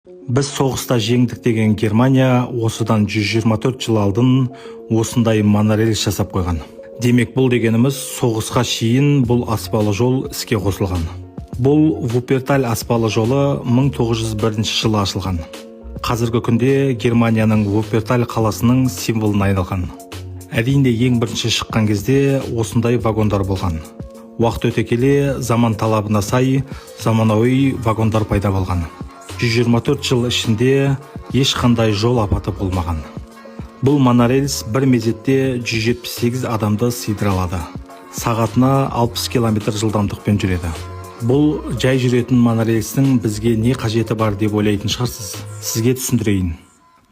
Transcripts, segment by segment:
Біз соғыста жеңдік деген Германия осыдан 124 жыл алдын осындай монорельс жасап қойған. Демек бұл дегеніміз соғысқа шейін бұл аспалы жол іске қосылған. Бұл Вуперталь аспалы жолы 1901 жылы ашылған. Қазіргі күнде Германияның Вуперталь қаласының символына айналған. Әрине ең бірінші шыққан кезде осындай вагондар болған. Уақыт өте келе заман талабына сай заманауи вагондар пайда болған. 124 жыл ішінде ешқандай жол апаты болмаған. Бұл монорельс бір мезетте 178 адамды сыйдыра алады. Сағатына 60 км жылдамдықпен жүреді. Бұл жай жүретін монорельстің бізге не қажеті бар деп ойлайтын шығарсыз. Сізге түсіндірейін.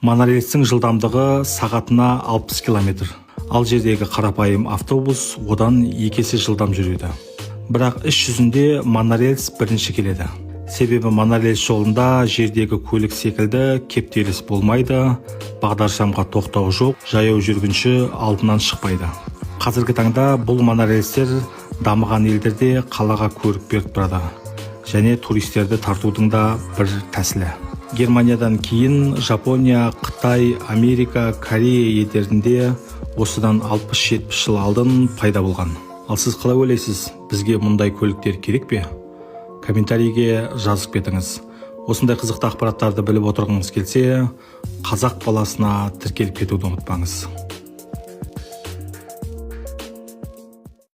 Монорельстің жылдамдығы сағатына 60 км. Ал жердегі қарапайым автобус одан 2 есе жылдам жүреді. Бірақ іс жүзінде монорельс бірінші келеді. Себебі монорельс жолында жердегі көлік секілді кептеліс болмайды, бағдаршамға тоқтау жоқ, жаяу жүргінші алдынан шықпайды. Қазіргі таңда бұл монорельстер дамыған елдерде қалаға көрік беріп тұрады. Және туристерді тартудың да бір тәсілі. Германиядан кейін Жапония, Қытай, Америка, Корея елдерінде осыдан 60-70 жыл алдын пайда болған. Ал сіз қалай ойлайсыз, бізге мұндай көліктер керек пе? Комментарийге жазып кетіңіз. Осындай қызықты ақпараттарды біліп отырғыңыз келсе, қазақ баласына тіркеліп кетуді ұмытпаңыз.